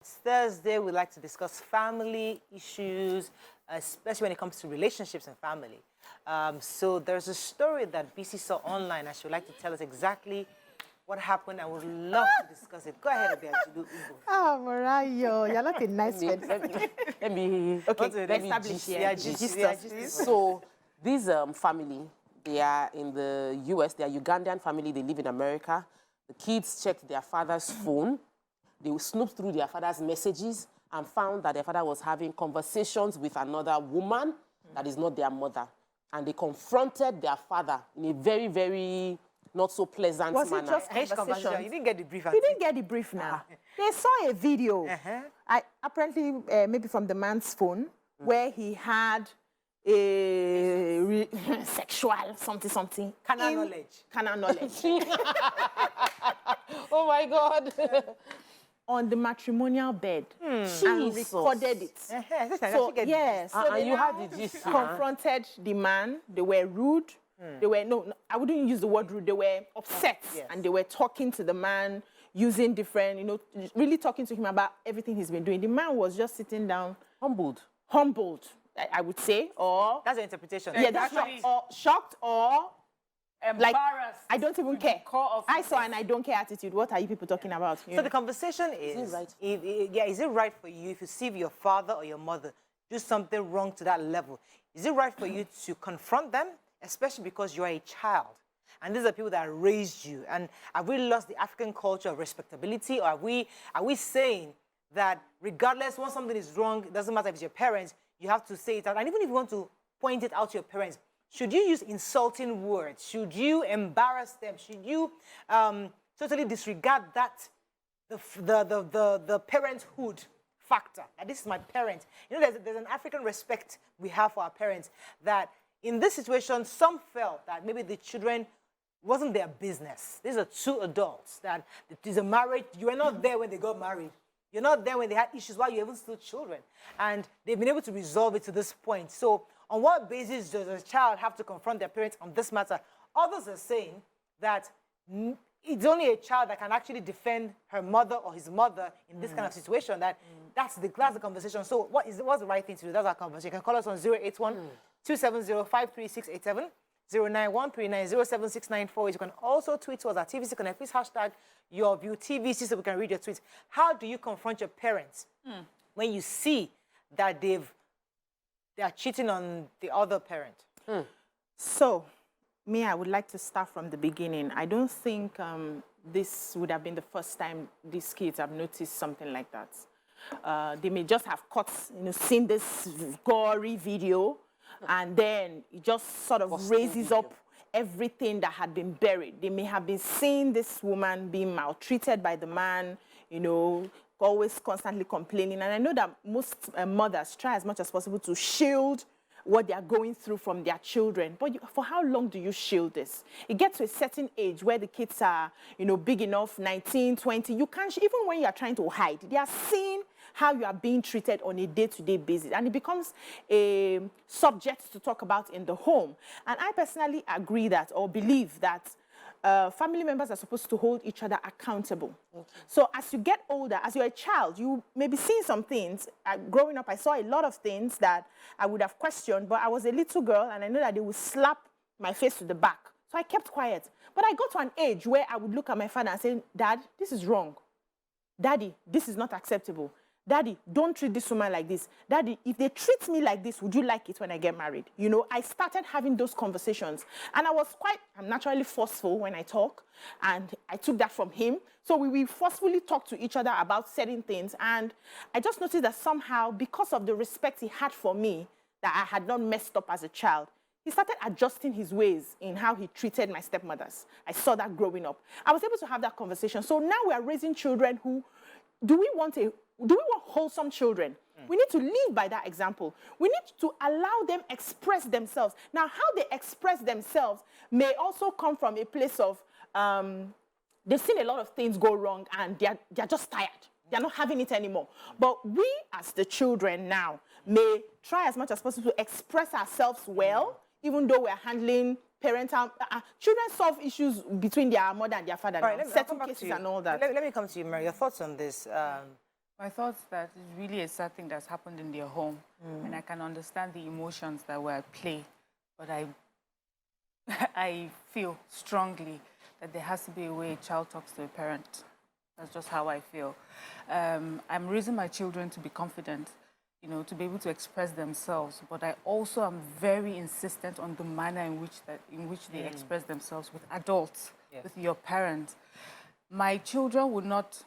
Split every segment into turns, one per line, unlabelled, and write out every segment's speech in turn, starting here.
It's Thursday. We like to discuss family issues, especially when it comes to relationships and family. So there's a story that BC saw online, and she would like to tell us exactly what happened. I would love to discuss it. Go ahead, Obiajidu.
Oh, Mariah, you're not a nice person.
Let me
establish here.
So, this family, they are in the US. They are Ugandan family. They live in America. The kids checked their father's phone. They snooped through their father's messages and found that their father was having conversations with another woman that is not their mother. And they confronted their father in a very, very not so pleasant manner.
Was it just conversation?
You didn't get the brief.
You didn't get the brief now. They saw a video, apparently maybe from the man's phone, where he had a sexual something.
Carnal knowledge.
Carnal knowledge.
Oh, my God.
On the matrimonial bed. And recorded it.
So,
yes. So
and you had the gist.
Confronted the man. They were rude. They were, no, I wouldn't use the word rude. They were upset.
Yes.
And they were talking to the man, using different, really talking to him about everything he's been doing. The man was just sitting down.
Humbled,
I would say, or...
That's the interpretation.
Yeah, that's right. Or shocked or...
Embarrassed.
Like, I don't even care.
Core of
I saw an I don't care attitude. What are you people talking about?
So the conversation is
right?
Is it right for you if you see your father or your mother do something wrong to that level? Is it right for you to confront them, especially because you are a child? And these are people that raised you. And have we lost the African culture of respectability? Or are we saying that regardless, when something is wrong, it doesn't matter if it's your parents, you have to say it out. And even if you want to point it out to your parents, should you use insulting words? Should you embarrass them? Should you totally disregard that, the parenthood factor? That this is my parent. There's an African respect we have for our parents, that in this situation, some felt that maybe the children wasn't their business. These are two adults, that it is a marriage. You were not there when they got married. You're not there when they had issues while you're even still children. And they've been able to resolve it to this point. So on what basis does a child have to confront their parents on this matter? Others are saying that it's only a child that can actually defend her mother or his mother in this kind of situation. That's the conversation. So what's the right thing to do? That's our conversation. You can call us on 081-270-53687, 09139076948. You can also tweet to us at TVC Connect. Please hashtag your view TVC so we can read your tweets. How do you confront your parents when you see that they are cheating on the other parent?
So, I would like to start from the beginning. I don't think this would have been the first time these kids have noticed something like that. They may just have seen this gory video, and then it just sort of raises up everything that had been buried. They may have been seeing this woman being maltreated by the man, always constantly complaining. And I know that most mothers try as much as possible to shield what they are going through from their children. But for how long do you shield this? It gets to a certain age where the kids are, big enough, 19, 20. You can't, even when you are trying to hide, they are seeing how you are being treated on a day-to-day basis. And it becomes a subject to talk about in the home. And I personally agree that, or believe that, family members are supposed to hold each other accountable. So as you get older, as you're a child, you may be seeing some things. Growing up, I saw a lot of things that I would have questioned, but I was a little girl, and I know that they would slap my face to the back. So I kept quiet. But I got to an age where I would look at my father and say, Dad, this is wrong. Daddy, this is not acceptable. Daddy, don't treat this woman like this. Daddy, if they treat me like this, would you like it when I get married? I started having those conversations. And I'm naturally forceful when I talk. And I took that from him. So we forcefully talk to each other about certain things. And I just noticed that somehow, because of the respect he had for me, that I had not messed up as a child, he started adjusting his ways in how he treated my stepmothers. I saw that growing up. I was able to have that conversation. So now we are raising children who, do we want wholesome children? We need to live by that example. We need to allow them express themselves. Now, how they express themselves may also come from a place of, they've seen a lot of things go wrong and they're just tired. They're not having it anymore. But we, as the children now, may try as much as possible to express ourselves well, even though we're handling parental... children solve issues between their mother and their father.
Right,
settle cases and all that.
Let me come to you, Mary. Your thoughts on this.
My thoughts that it's really a sad thing that's happened in their home, and I can understand the emotions that were at play, but I feel strongly that there has to be a way a child talks to a parent. That's just how I feel. I'm raising my children to be confident, to be able to express themselves, but I also am very insistent on the manner in which they express themselves with adults, with your parents. My children would not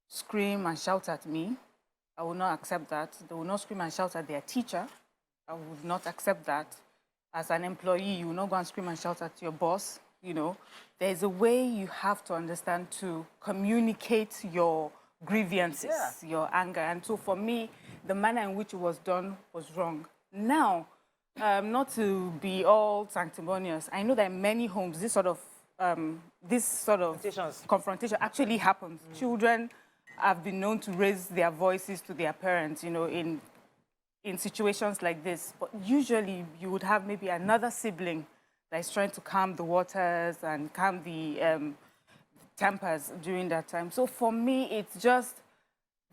scream and shout at me. I will not accept that. They will not scream and shout at their teacher. I would not accept that. As an employee, you will not go and scream and shout at your boss. There's a way you have to understand to communicate your grievances, your anger. And so for me, the manner in which it was done was wrong. Now, not to be all sanctimonious, I know that in many homes, this sort of confrontation actually happens. Children have been known to raise their voices to their parents, in situations like this. But usually you would have maybe another sibling that is trying to calm the waters and calm the tempers during that time. So for me, it's just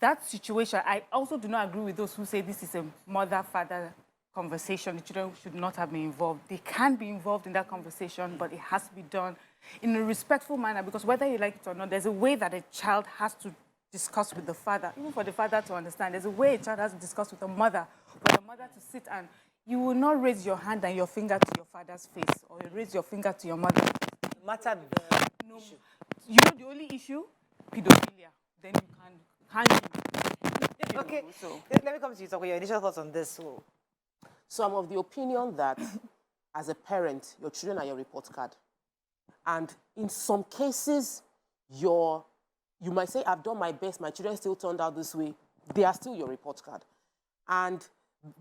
that situation. I also do not agree with those who say this is a mother-father conversation. The children should not have been involved. They can be involved in that conversation, but it has to be done in a respectful manner, because whether you like it or not, there's a way that a child has to discuss with the father, even for the father to understand. There's a way a child has to discuss with the mother, for the mother to sit, and you will not raise your hand and your finger to your father's face, or you raise your finger to your mother.
No matter the issue.
You know the only issue? Pedophilia. Then you can hang.
Okay,
So.
let me come to you, talk your initial thoughts on this.
So I'm of the opinion that as a parent, your children are your report card. And in some cases, you might say, I've done my best, my children still turned out this way. They are still your report card. And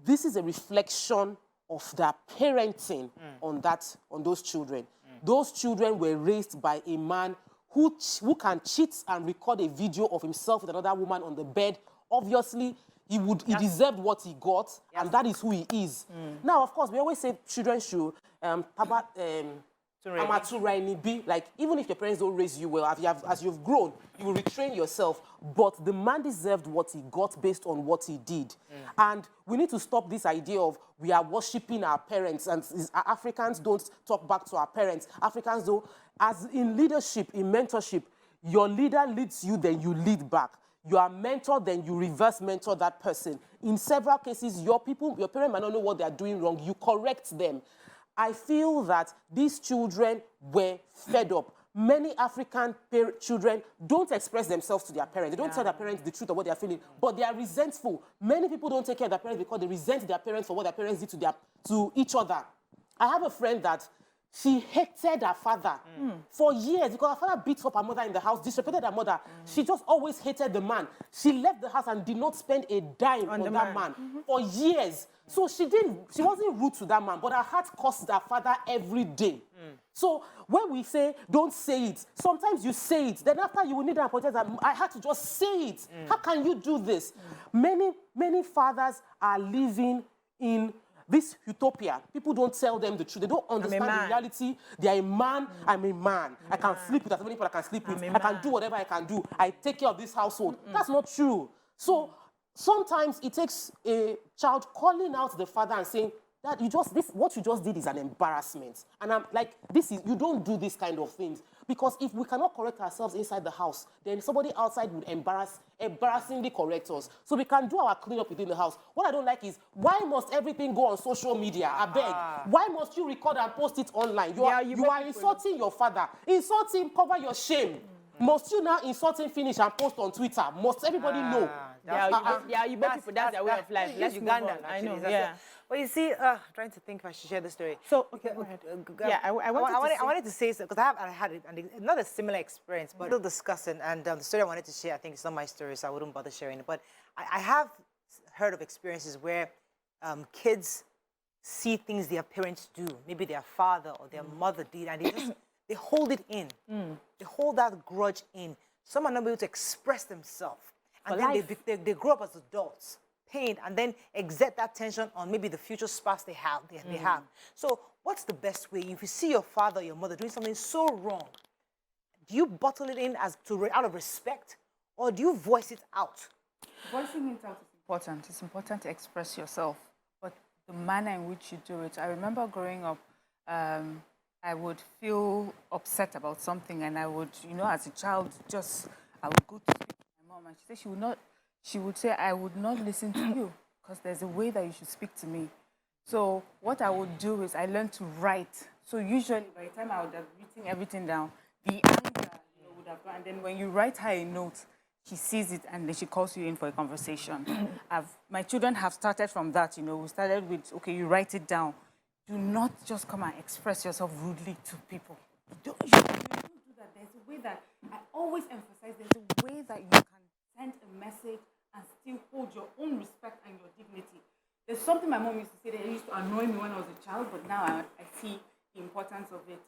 this is a reflection of their parenting on those children. Those children were raised by a man who can cheat and record a video of himself with another woman on the bed. Obviously, he deserved what he got, and that is who he is. Now, of course, we always say children should like, even if your parents don't raise you well, as you've grown, you will retrain yourself. But the man deserved what he got based on what he did. And we need to stop this idea of we are worshipping our parents, and Africans don't talk back to our parents. Africans don't. As in leadership, in mentorship, your leader leads you, then you lead back. You are mentor, then you reverse mentor that person. In several cases, your parents might not know what they are doing wrong. You correct them. I feel that these children were fed up. Many African children don't express themselves to their parents. They don't tell their parents the truth of what they are feeling, but they are resentful. Many people don't take care of their parents because they resent their parents for what their parents did to each other. I have a friend that she hated her father for years because her father beat up her mother in the house, disrespected her mother. She just always hated the man. She left the house and did not spend a dime on that man for years. So she wasn't rude to that man, but her heart cursed her father every day. So when we say, don't say it, sometimes you say it. Then after you will need an apology, I had to just say it. How can you do this? Many fathers are living in this utopia. People don't tell them the truth. They don't understand the reality. They are a man. I'm a man. I can sleep with as many people I can sleep with. I can do whatever I can do. I take care of this household. That's not true. So sometimes it takes a child calling out the father and saying, Dad, what you just did is an embarrassment. And I'm like, you don't do this kind of things. Because if we cannot correct ourselves inside the house, then somebody outside would embarrassingly correct us. So we can do our cleanup within the house. What I don't like is, why must everything go on social media? I beg. Why must you record and post it online? You are insulting your father. Insult him, cover your shame. Must you now insult him, finish, and post on Twitter? Must everybody know?
You bet people that's their way of life. Let's Uganda. I know. Yeah.
Well, you see, trying to think if I should share the story.
So, okay, go ahead. Yeah, I
wanted to say so because I had it, and not a similar experience, but still discussing. And the story I wanted to share, I think it's not my story, so I wouldn't bother sharing it. But I have heard of experiences where kids see things their parents do, maybe their father or their mother did, and they hold it in. They hold that grudge in. Some are not able to express themselves, and then they grow up as adults. Pain, and then exert that tension on maybe the future spouse they have. So what's the best way? If you see your father or your mother doing something so wrong, do you bottle it in out of respect, or do you voice it out
Voicing it out is important. It's important to express yourself, but the manner in which you do it. I remember growing up, I would feel upset about something, and I would, as a child, I would go to speak to my mom, and she said she would say, I would not listen to you because there's a way that you should speak to me. So what I would do is I learned to write. So usually by the time I would have written everything down, the anger would have gone. And then when you write her a note, she sees it and then she calls you in for a conversation. My children have started from that. We started with, okay, you write it down. Do not just come and express yourself rudely to people. You don't do that. There's a way that I always emphasize. There's a way that you can send a message and still hold your own respect and your dignity. There's something my mom used to say that used to annoy me when I was a child, but now I see the importance of it.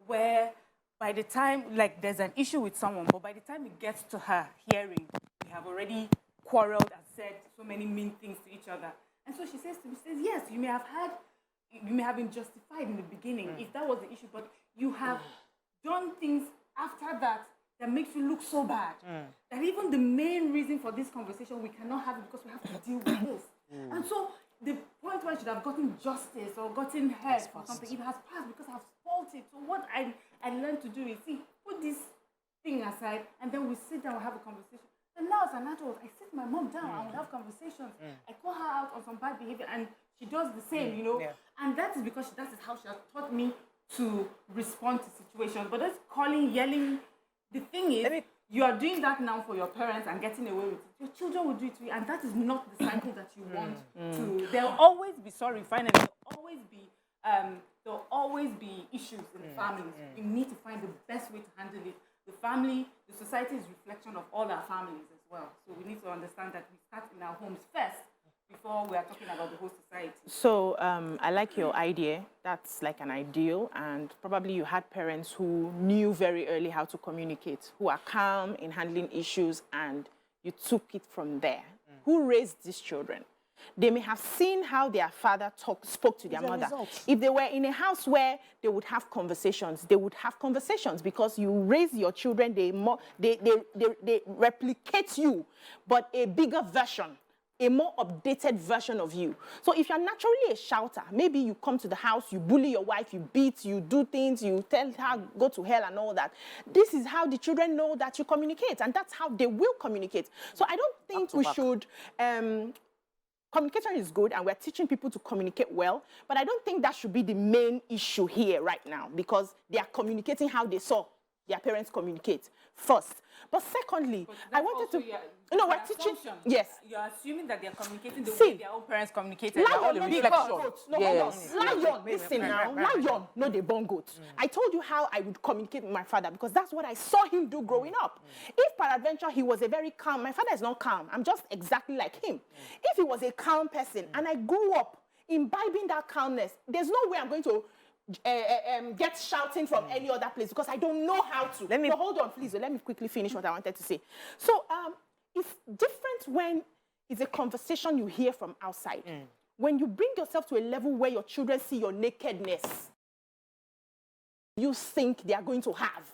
Where by the time, there's an issue with someone, but by the time it gets to her hearing, we have already quarreled and said so many mean things to each other. And so she says to me, yes, you may have been justified in the beginning if that was the issue, but you have done things after that makes you look so bad. That even the main reason for this conversation, we cannot have it because we have to deal with this. And so the point where I should have gotten justice or gotten heard for something, it has passed because I've spoiled it. So what I learned to do is, put this thing aside, and then we sit down and have a conversation. And now as an adult, I sit my mom down and we have conversations. I call her out on some bad behavior, and she does the same, Yeah. And that is because that is how she has taught me to respond to situations. But that's calling, yelling. The thing is, you are doing that now for your parents and getting away with it. Your children will do it to you, and that is not the cycle that you want to. There'll always be, finally, there'll always be issues in the families. We need to find the best way to handle it. The family, the society is a reflection of all our families as well. So we need to understand that we start in our homes first before we are talking about the whole society.
So I like your idea. That's like an ideal, and probably you had parents who knew very early how to communicate, who are calm in handling issues, and you took it from there. Who raised these children? They may have seen how their father spoke to their mother. If they were in a house where they would have conversations, they would have conversations, because you raise your children, they replicate you, but a bigger version, a more updated version of you. So if you're naturally a shouter, maybe you come to the house, you bully your wife, you beat, you do things, you tell her go to hell and all that. This is how the children know that you communicate, and that's how they will communicate. So I don't think we should... communication is good, and we're teaching people to communicate well, but I don't think that should be the main issue here right now, because they are communicating how they saw their parents communicate first. But secondly, I wanted to... we're teaching... Yes.
You're assuming that they're communicating the way their own parents communicated.
Lion, listen now. Lion, no, they born goats. I told you how I would communicate with my father, because that's what I saw him do growing up. If peradventure he was a very calm... My father is not calm. I'm just exactly like him. If he was a calm person, and I grew up imbibing that calmness, there's no way I'm going to get shouting from any other place, because I don't know how to. So hold on, please. Let me quickly finish what I wanted to say. So it's different when it's a conversation you hear from outside. When you bring yourself to a level where your children see your nakedness, you think they are going to have.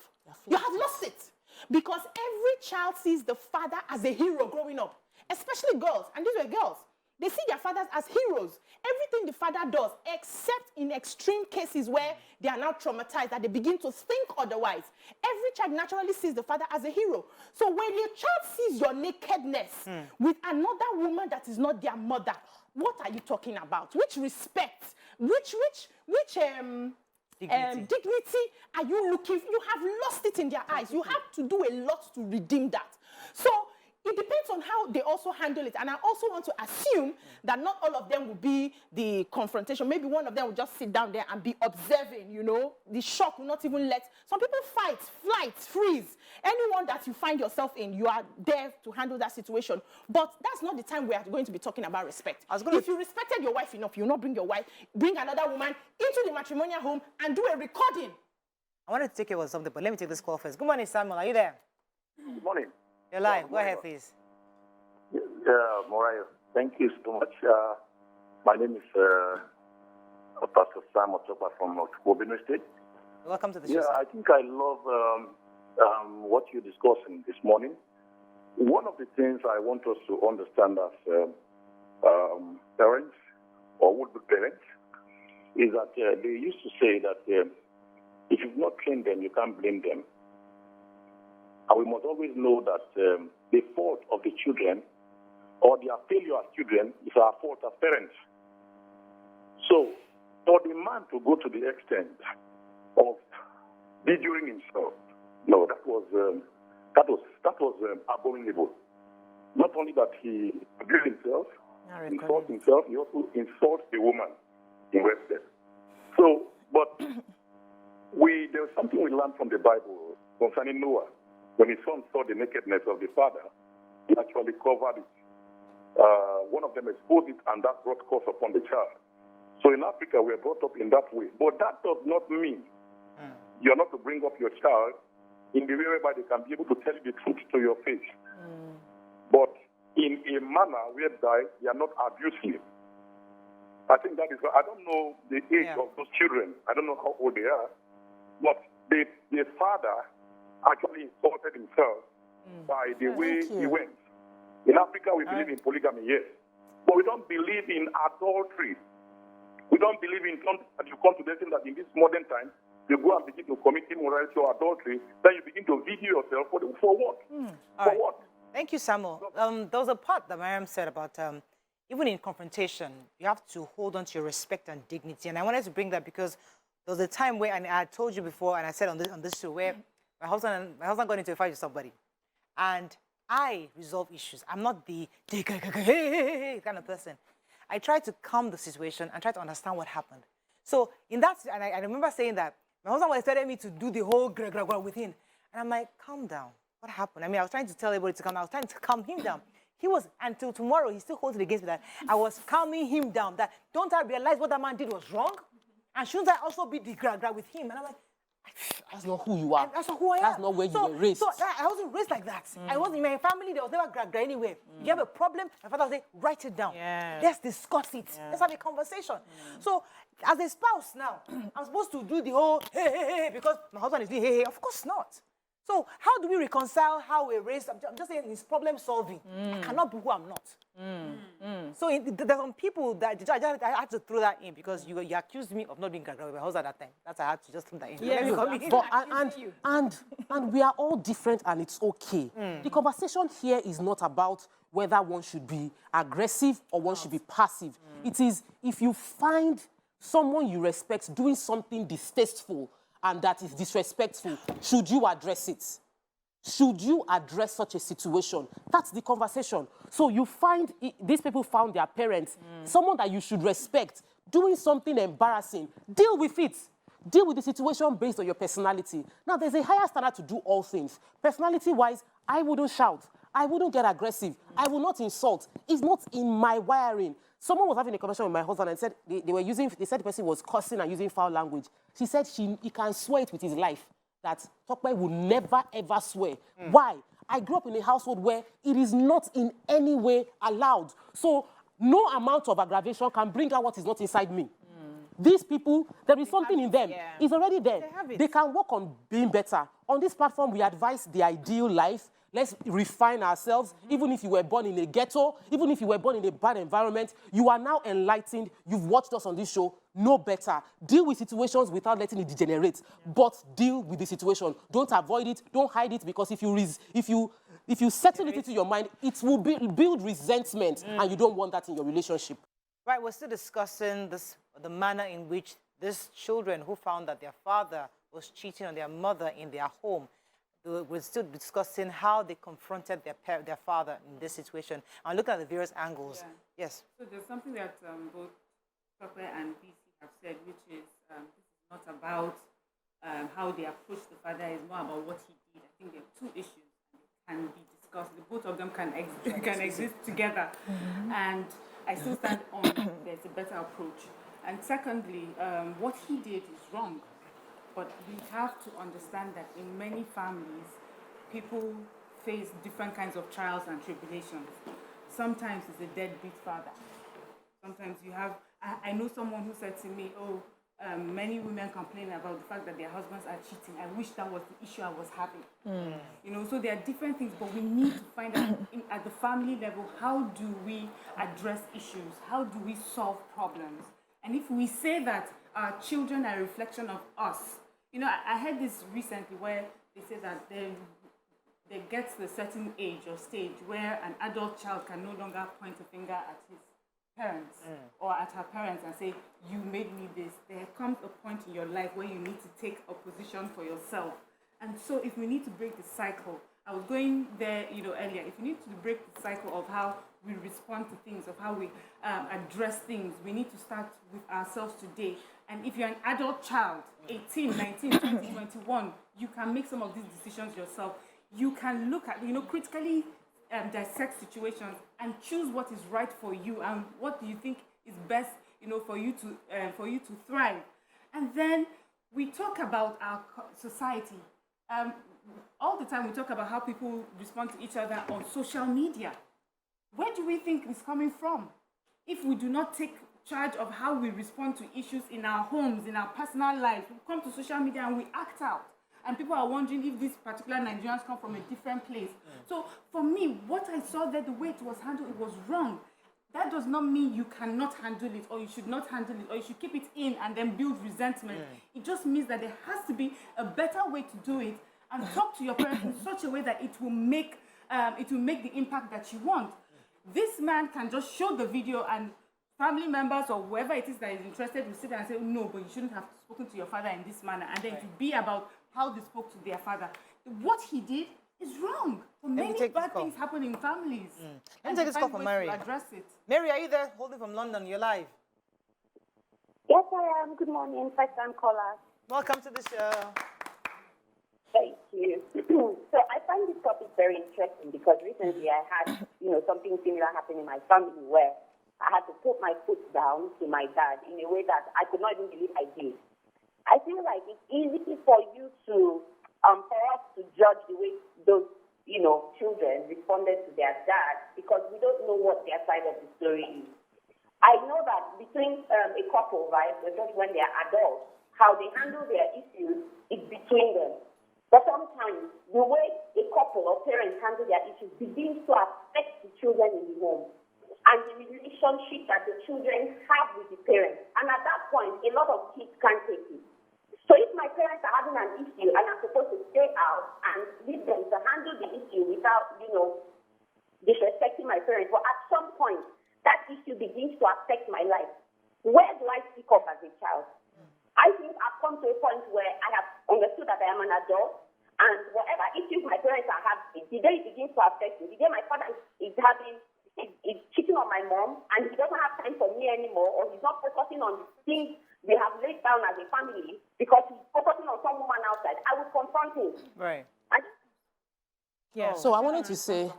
You have lost it. Because every child sees the father as a hero growing up, especially girls. And these were girls. They see their fathers as heroes. Everything the father does, except in extreme cases where they are now traumatized, that they begin to think otherwise. Every child naturally sees the father as a hero. So when your child sees your nakedness with another woman that is not their mother, what are you talking about? Which respect? Which dignity are you looking for? You have lost it in their eyes. You have to do a lot to redeem that. So it depends on how they also handle it. And I also want to assume that not all of them will be the confrontation. Maybe one of them will just sit down there and be observing, The shock will not even let... Some people fight, flight, freeze. Anyone that you find yourself in, you are there to handle that situation. But that's not the time we are going to be talking about respect. If you respected your wife enough, you will not bring another woman into the matrimonial home and do a recording.
I wanted to take you on something, but let me take this call first. Good morning, Samuel. Are you there?
Good morning.
You're live. Go ahead, please.
Mariah, thank you so much. My name is Pastor Sam Otopa from Benue State.
Welcome to the show.
Yeah, I think I love what you're discussing this morning. one of the things I want us to understand as parents or would-be parents is that they used to say that if you've not trained them, you can't blame them. And we must always know that the fault of the children or their failure as children is our fault as parents. So, for the man to go to the extent of videoing himself, no, that was abominable. Not only that he abused himself, insults himself, he also insults the woman in Western. So, but there was something we learned from the Bible concerning Noah. When his son saw the nakedness of the father, he actually covered it. One of them exposed it, and that brought curse upon the child. So in Africa, we are brought up in that way. But that does not mean you're not to bring up your child in the way whereby they can be able to tell you the truth to your face. But in a manner whereby they are not abusive. I think that is, I don't know the age of those children. I don't know how old they are. But the father actually insulted himself by the way he went. In Africa, we believe in polygamy, yes. But we don't believe in adultery. We don't believe in, as you come to the thing that in this modern time, you go and begin to commit immorality or adultery, then you begin to video yourself for what? For what?
Thank you, Samuel. There was a part that Mariam said about even in confrontation, you have to hold on to your respect and dignity. And I wanted to bring that because there was a time where, and I told you before, and I said on this show, where my husband got into a fight with somebody. And I resolve issues. I'm not the kind of person. I try to calm the situation and try to understand what happened. So in that, and I remember saying that my husband was telling me to do the whole with him. And I'm like, calm down. What happened? I mean, I was trying to tell everybody to calm down. I was trying to calm him down. He was, until tomorrow, he still holds it against me that I was calming him down. That don't I realize what that man did was wrong? And shouldn't I also be the with him? And I'm like,
that's not who you are.
That's not who I am.
That's not where you were raised.
So I wasn't raised like that. I wasn't in my family. There was never anywhere. You have a problem, my father would say, write it down. Let's discuss it. Let's have a conversation. So as a spouse now, I'm supposed to do the whole hey because my husband is doing hey. Of course not. So how do we reconcile how we're raised? I'm just saying it's problem solving. I cannot be who I'm not. So there's some people that I had to throw that in because you accused me of not being graduated with my husband at that time. That's why I had to just throw that in.
And we are all different, and it's okay. The conversation here is not about whether one should be aggressive or one should be passive. It is if you find someone you respect doing something distasteful and that is disrespectful, should you address it? Should you address such a situation? That's the conversation. So you find, these people found their parents, someone that you should respect, doing something embarrassing. Deal with it. Deal with the situation based on your personality. Now, there's a higher standard to do all things. Personality-wise, I wouldn't shout. I wouldn't get aggressive. I will not insult. It's not in my wiring. Someone was having a conversation with my husband and said they said the person was cursing and using foul language. She said he can swear it with his life that Tokwe will never, ever swear. Why? I grew up in a household where it is not in any way allowed. So no amount of aggravation can bring out what is not inside me. These people, there is something in them. It's already there. They can work on being better. On this platform, we advise the ideal life. Let's refine ourselves. Even if you were born in a ghetto, even if you were born in a bad environment, you are now enlightened. You've watched us on this show. Know better. Deal with situations without letting it degenerate. But deal with the situation. Don't avoid it. Don't hide it, because if you settle it into your mind, it will build resentment, and you don't want that in your relationship.
Right, we're still discussing the manner in which these children who found that their father was cheating on their mother in their home, we're still discussing how they confronted their father in this situation and looking at the various angles. Yeah. Yes.
So there's something that both Tokwe and BC have said, which is this is not about how they approach the father, it's more about what he did. I think there are two issues that can be discussed. Both of them can exist together. And I still stand on there's a better approach. And secondly, what he did is wrong. But we have to understand that in many families, people face different kinds of trials and tribulations. Sometimes it's a deadbeat father. Sometimes you have, I know someone who said to me, many women complain about the fact that their husbands are cheating. I wish that was the issue I was having. You know, so there are different things, but we need to find out at the family level, how do we address issues? How do we solve problems? And if we say that our children are a reflection of us, you know, I heard this recently where they say that they get to a certain age or stage where an adult child can no longer point a finger at his parents or at her parents and say, you made me this. There comes a point in your life where you need to take a position for yourself. And so if we need to break the cycle, I was going there, you know, earlier, if we need to break the cycle of how we respond to things, of how we address things, we need to start with ourselves today. And if you're an adult child, 18, 19, 20, 21, you can make some of these decisions yourself. You can look at, you know, critically dissect situations and choose what is right for you and what do you think is best, you know, for you to thrive. And then we talk about our society. All the time we talk about how people respond to each other on social media. Where do we think it's coming from? If we do not take charge of how we respond to issues in our homes, in our personal lives, we come to social media and we act out. And people are wondering if these particular Nigerians come from a different place. So for me, what I saw there, the way it was handled, it was wrong. That does not mean you cannot handle it, or you should not handle it, or you should keep it in and then build resentment. It just means that there has to be a better way to do it, and talk to your parents in such a way that it will make the impact that you want. This man can just show the video and family members or whoever it is that is interested will sit there and say, no, but you shouldn't have spoken to your father in this manner, and then it will be about how they spoke to their father. What he did is wrong. So many bad things happen in families.
Let me take this call from Mary.
Address it.
Mary, are you there? Holding from London, you're live.
Yes, I am. Good morning, first-time caller.
Welcome to the show.
Thank you. So I find this topic very interesting because recently I had, something similar happen in my family where I had to put my foot down to my dad in a way that I could not even believe I did. I feel like it's easy for you to, for us to judge the way those, children responded to their dad because we don't know what their side of the story is. I know that between a couple, right, just when they are adults, how they handle their issues is between them. But sometimes the way a couple or parents handle their issues begins to affect the children in the home and the relationship that the children have with the parents. And at that point, a lot of kids can't take it. So if my parents are having an issue and I'm supposed to stay out and leave them to handle the issue without, disrespecting my parents, but at some point, that issue begins to affect my life. Where do I speak up as a child? I think I've come to a point where I have understood that I am an adult, and whatever issues my parents are having, the day it begins to affect me, the day my father is cheating on my mom, and he doesn't have time for me anymore, or he's not focusing on the things we have laid down as a family because he's focusing on some woman outside, I will confront him.
Right.
Yeah. So I wanted to say,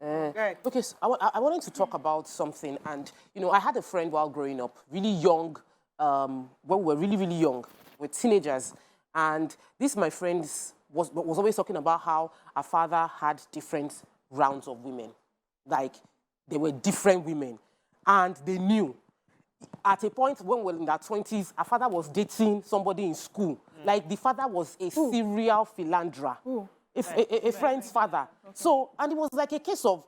okay, so I wanted to talk about something, and I had a friend while growing up, really young, when we were really, really young, we're teenagers, and this my friend was always talking about how her father had different rounds of women, like they were different women, and they knew. At a point when we were in our 20s, our father was dating somebody in school. Like the father was a serial philanderer, a friend's father. Okay. So, and it was like a case of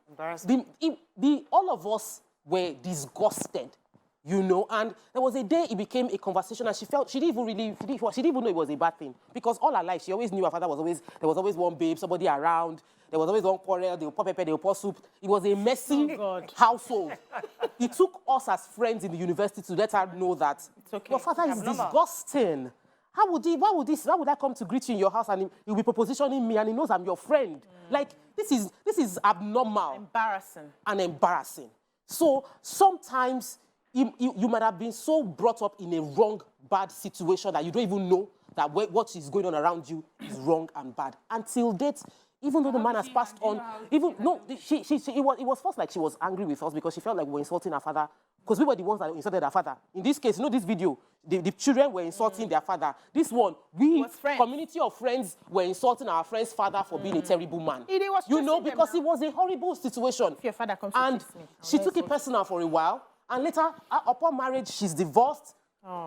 embarrassing. All of us were disgusted, and there was a day it became a conversation, and she didn't even know it was a bad thing, because all her life she always knew her father there was always one babe, somebody around. There was always one quarrel, they would pour pepper, they would pour soup. It was a messy household. It took us as friends in the university to let her know that your father is disgusting. Why would I come to greet you in your house and he'll be propositioning me and he knows I'm your friend? Like, this is abnormal. Embarrassing. So sometimes you might have been so brought up in a wrong, bad situation that you don't even know that what is going on around you is wrong and bad. Until date, even though the man has passed on, it was first like she was angry with us because she felt like we were insulting her father, because we were the ones that insulted her father. In this case, this video, the children were insulting their father. This one, community of friends, were insulting our friend's father for being a terrible man. Because it was a horrible situation.
If your father comes
and
to kiss me,
she took it personal for a while, and later, upon marriage, she's divorced.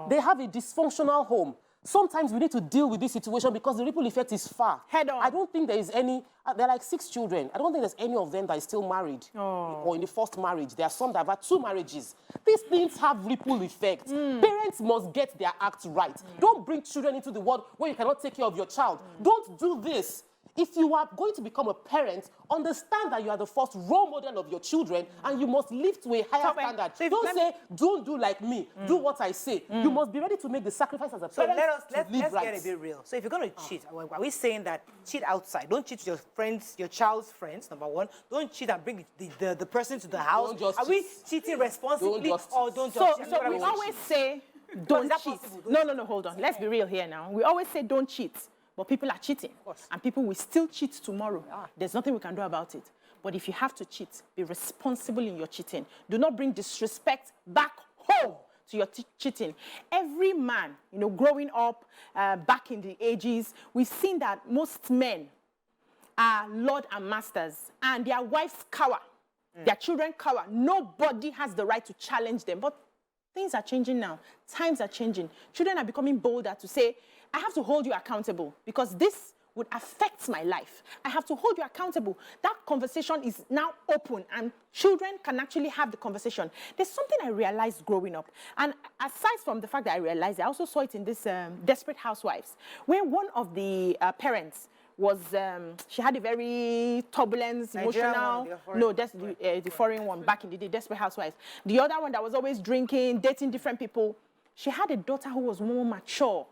They have a dysfunctional home. Sometimes we need to deal with this situation because the ripple effect is far.
Head on.
I don't think there is any, there are like 6 children. I don't think there's any of them that is still married or in the first marriage. There are some that have had 2 marriages. These things have ripple effects. Parents must get their act right. Don't bring children into the world where you cannot take care of your child. Don't do this. If you are going to become a parent, understand that you are the first role model of your children and you must live to a higher standard. So don't say, don't do like me, do what I say. You must be ready to make the sacrifice as a parent.
So let's get a bit real. So if you're going to cheat, are we saying that cheat outside? Don't cheat with your friends, your child's friends, number one. Don't cheat and bring the person to the house. Are we cheating responsibly or don't just cheat?
So we always say, don't cheat. No, hold on. Let's be real here now. We always say, don't cheat. But people are cheating, and people will still cheat tomorrow. There's nothing we can do about it. But if you have to cheat, be responsible in your cheating. Do not bring disrespect back home to your cheating. Every man, growing up back in the ages, we've seen that most men are lord and masters, and their wives cower, their children cower. Nobody has the right to challenge them. But things are changing now. Times are changing. Children are becoming bolder to say, I have to hold you accountable because this would affect my life. I have to hold you accountable. That conversation is now open and children can actually have the conversation. There's something I realized growing up. And aside from the fact that I realized, I also saw it in this Desperate Housewives, where one of the parents was, she had a very turbulent, emotional, that's the foreign one back in the day, Desperate Housewives. The other one that was always drinking, dating different people, she had a daughter who was more mature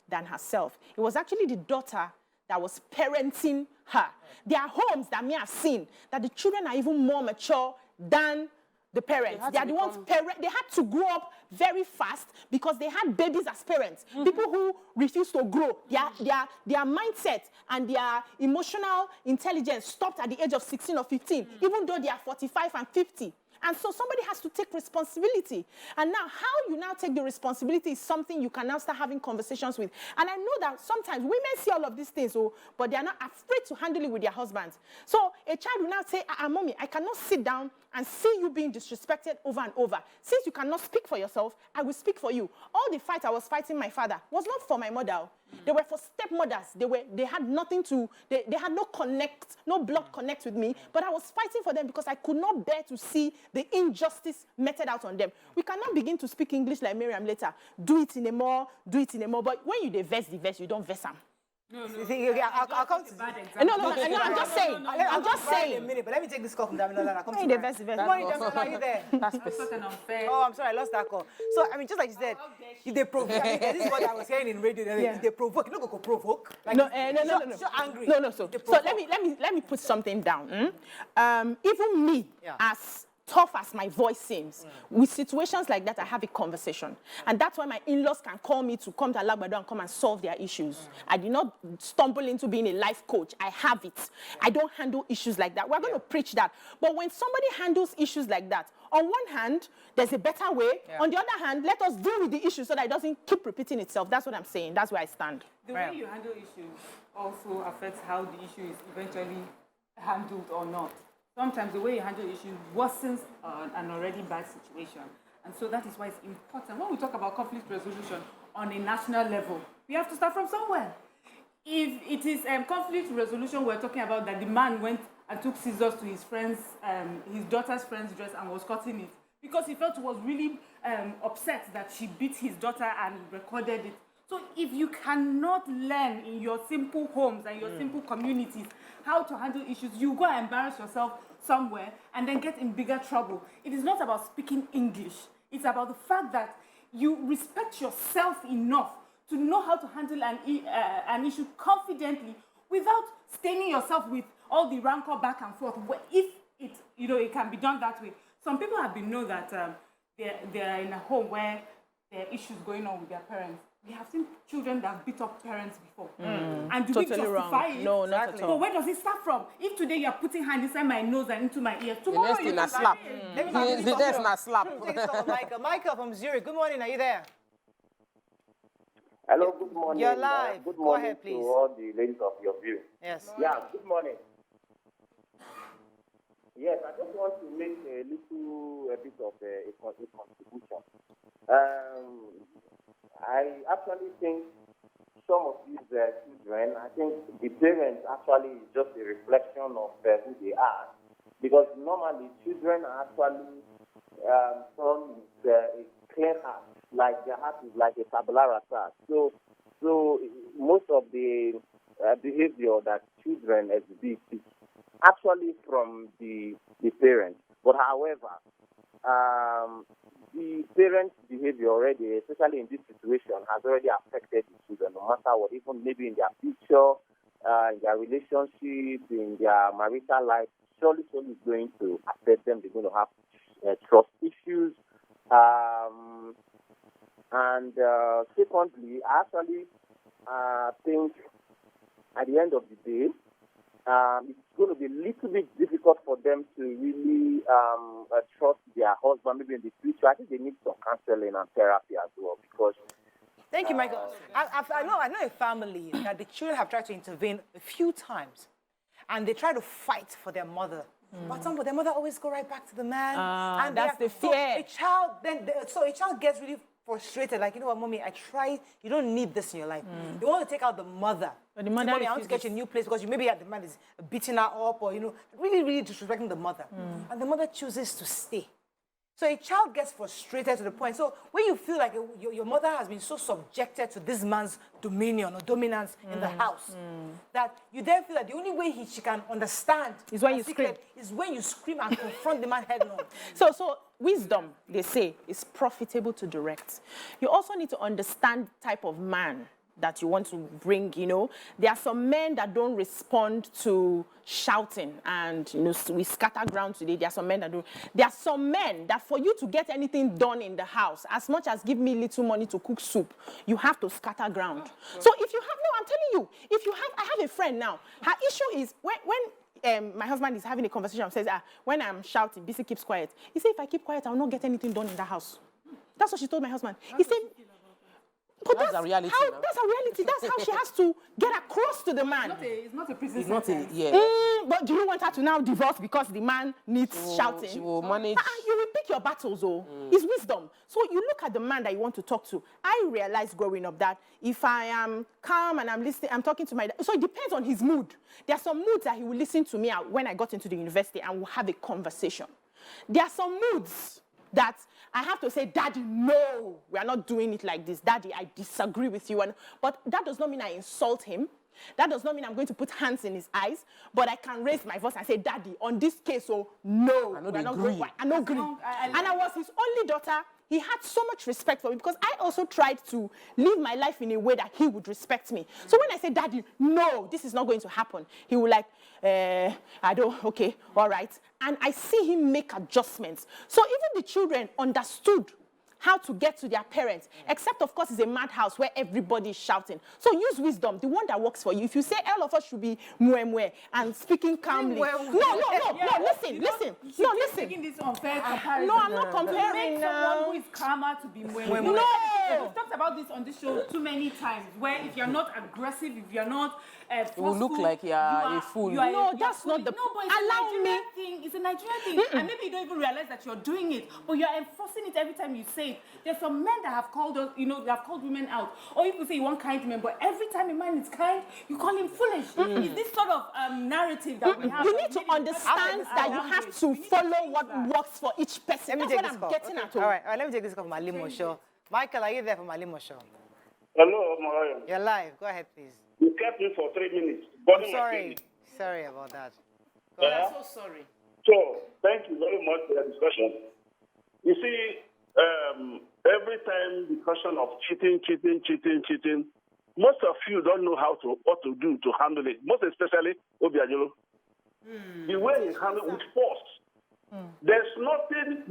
than herself. It was actually the daughter that was parenting her. There are homes that me have seen that the children are even more mature than the parents. They are the ones, they had to grow up very fast because they had babies as parents. People who refuse to grow. Their mindset and their emotional intelligence stopped at the age of 16 or 15, even though they are 45 and 50. And so somebody has to take responsibility. And now, how you now take the responsibility is something you can now start having conversations with. And I know that sometimes women see all of these things, but they are not afraid to handle it with their husbands. So a child will now say, Mommy, I cannot sit down and see you being disrespected over and over. Since you cannot speak for yourself, I will speak for you. All the fight I was fighting my father was not for my mother. They were for stepmothers. They had nothing to, they had no blood connect with me, but I was fighting for them because I could not bear to see the injustice meted out on them. We cannot begin to speak English like Miriam later. Do it in a more. But when you verse the verse, you don't verse them.
No. I'll come to
No, I'm just saying. I'm just saying.
In a minute, but let me take this call from Damilola. I'll come to
the verse.
Good morning, Damilola. Are you there?
That's unfair.
Oh, I'm sorry, I lost that call. So, just like you said, if they provoke, this is what I was hearing in radio. If they provoke, you don't go provoke. Like,
no.
So angry.
No. So let me put something down. Even me, as tough as my voice seems, with situations like that, I have a conversation. And that's why my in-laws can call me to come to Alagbado and come and solve their issues. I did not stumble into being a life coach. I have it. I don't handle issues like that. We're going to preach that. But when somebody handles issues like that, on one hand, there's a better way. On the other hand, let us deal with the issue so that it doesn't keep repeating itself. That's what I'm saying. That's where I stand.
The way you handle issues also affects how the issue is eventually handled or not. Sometimes the way you handle issues worsens an already bad situation. And so that is why it's important. When we talk about conflict resolution on a national level, we have to start from somewhere. If it is conflict resolution, we're talking about that the man went and took scissors to his daughter's friend's dress and was cutting it because he felt he was really upset that she beat his daughter and recorded it. So if you cannot learn in your simple homes and your simple communities how to handle issues, you go and embarrass yourself somewhere and then get in bigger trouble. It is not about speaking English. It's about the fact that you respect yourself enough to know how to handle an issue confidently without staining yourself with all the rancor back and forth. If it can be done that way. Some people have been known that they're in a home where there are issues going on with their parents. We have seen children that have beat up parents before. And do
totally
we justify
wrong.
it?
No, not at all.
But where does it start from? If today you are putting hand inside my nose and into my ear, tomorrow you can
slap.
There's
not slap.
Take this call from Michael. Michael from Zurich. Good morning. Are you there?
Hello, good morning.
You're live.
Good
Go
morning
ahead, please.
to all the ladies of your view.
Yes.
Yeah, good morning. Yes, I just want to make a bit of a contribution. I actually think some of these children, I think the parents actually is just a reflection of who they are. Because normally children are actually from a clear heart, like their heart is like a tabula rasa. So most of the behavior that children exhibit is actually from the parents. But however, the parents' behavior already, especially in this situation, has already affected the children, no matter what, even maybe in their future, in their relationship, in their marital life, surely is going to affect them. They're going to have trust issues. And secondly, I actually think at the end of the day, it's going to be a little bit difficult for them to really trust their husband maybe in the future. I think they need some counseling and therapy as well because...
Thank you, Michael. I know a family that the children have tried to intervene a few times, and they try to fight for their mother. But their mother always go right back to the man. And
that's the fear.
So a child gets really frustrated, like, you know what, mommy, I tried. You don't need this in your life. They want to take out the mother.
But the mother
mommy, I want to get you a new place because maybe the man is beating her up or, really, really disrespecting the mother. And the mother chooses to stay. So a child gets frustrated to the point. So when you feel like your mother has been so subjected to this man's dominion or dominance in the house, that you then feel that the only way she can understand
is when you scream.
Is when you scream and confront the man head-on.
So wisdom, they say, is profitable to direct. You also need to understand the type of man that you want to bring, There are some men that don't respond to shouting and, we scatter ground today. There are some men that do. There are some men that for you to get anything done in the house, as much as give me little money to cook soup, you have to scatter ground. So if you have, I'm telling you, I have a friend now. Her issue is when my husband is having a conversation and says, when I'm shouting, BC keeps quiet. He said, if I keep quiet, I will not get anything done in the house. That's what she told my husband. He said, but that's a reality. That's a reality. That's how she has to get across to the man.
It's not a prison
sentence.
But do you want her to now divorce because the man needs shouting?
She will manage.
You will pick your battles, It's wisdom. So you look at the man that you want to talk to. I realized growing up that if I am calm and I'm listening, I'm talking to my dad. So it depends on his mood. There are some moods that he will listen to me when I got into the university and we'll have a conversation. There are some moods that I have to say, Daddy, no, we are not doing it like this. Daddy, I disagree with you. But that does not mean I insult him. That does not mean I'm going to put hands in his eyes. But I can raise my voice and say, Daddy, on this case, no, we're not going. I don't agree. And I was his only daughter. He had so much respect for me because I also tried to live my life in a way that he would respect me. So when I say, Daddy, no, this is not going to happen, he will okay, all right. And I see him make adjustments. So even the children understood how to get to their parents, except, of course, it's a madhouse where everybody is shouting. So use wisdom, the one that works for you. If you say all of us should be mwe and speaking calmly. Listen.
Making this unfair comparison.
No, I'm not comparing
someone who is calmer to be mwe.
No.
We've talked about this on this show too many times, where if you're not aggressive, if you're not forceful,
you look like you're a fool.
That's not the...
Allow me. It's a Nigerian thing. And maybe you don't even realize that you're doing it, but you're enforcing it every time you say it. There's some men that have called us, they have called women out. Or you could say you want kind men, but every time a man is kind, you call him foolish. It's this sort of narrative that we have.
You need to understand that you have to follow what works for each person. That's what I'm getting at.
All right, let me take this call from Malimo Show. Michael, are you there for Malimo Show?
Hello, Mariam.
You're live. Go ahead, please.
You kept me for 3 minutes.
Sorry about that.
I'm so sorry.
So, thank you very much for the discussion. You see, every time discussion of cheating, most of you don't know what to do to handle it. Most especially Obiajolo. The way you handle it with force. There's nothing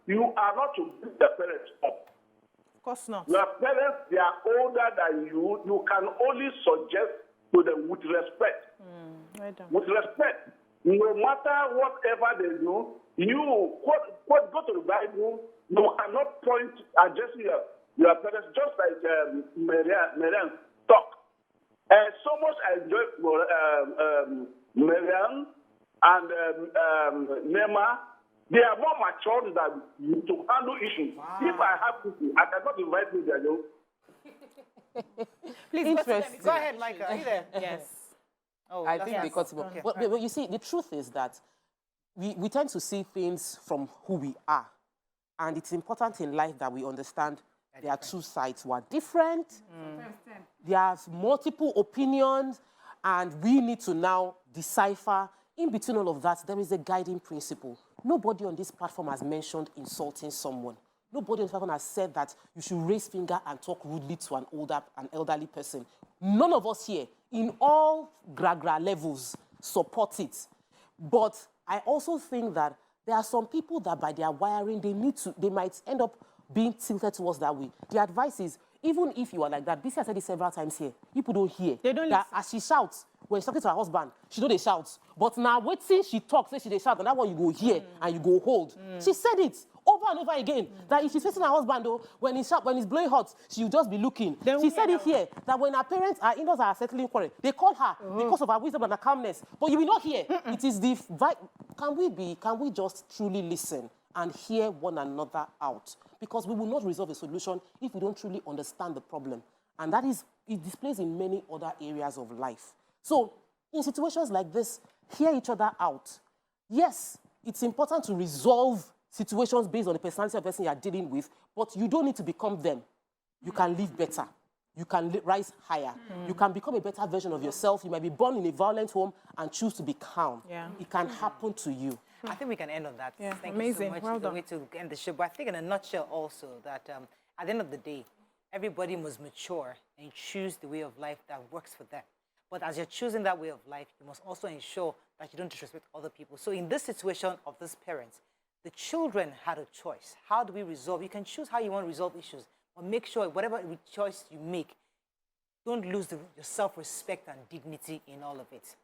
you are not to beat the parents up.
Of course not.
Your parents, they are older than you. You can only suggest to them with respect. With respect. No matter whatever they do, you go to the Bible, you cannot point addressing your parents, just like Marian talk. And so much I enjoy Marian and Nema. They are more mature than you to handle issues. Wow. If I have people, I cannot invite you there,
Please,
interesting.
Go ahead, Micah. Are you there?
Yes.
Oh,
I think because,
okay.
but you see, the truth is that we tend to see things from who we are. And it's important in life that we understand there are two sides who are different. There are multiple opinions, and we need to now decipher. In between all of that, there is a guiding principle. Nobody on this platform has mentioned insulting someone. Nobody on this platform has said that you should raise finger and talk rudely to an elderly person. None of us here, in all gra levels, support it. But I also think that there are some people that by their wiring, they might end up being tilted towards that way. The advice is, even if you are like that, this I said it several times here, people don't hear.
They don't
that
listen.
as she shouts, when she's talking to her husband, she know they shout. But now waiting, she talks, say she they shout, and that one you go hear and you go hold. She said it over and over again, that if she's facing her husband, though, when he's blowing hot, she'll just be looking. She said it here, that when her parents, her in-laws are settling quarrel, they call her because of her wisdom and her calmness. But you will not hear. It is the can we just truly listen and hear one another out? Because we will not resolve a solution if we don't truly understand the problem. And that is, it displays in many other areas of life. So, in situations like this, hear each other out. Yes, it's important to resolve situations based on the personality of the person you are dealing with, but you don't need to become them. You can live better. You can rise higher. You can become a better version of yourself. You might be born in a violent home and choose to be calm.
Yeah.
It can happen to you.
I think we can end on that.
Yeah,
Thank
amazing.
you so much.
Well
The
done.
way to end the show. But I think in a nutshell also that at the end of the day, everybody must mature and choose the way of life that works for them. But as you're choosing that way of life, you must also ensure that you don't disrespect other people. So in this situation of this parents, the children had a choice. How do we resolve? You can choose how you want to resolve issues, but make sure whatever choice you make, don't lose your self-respect and dignity in all of it.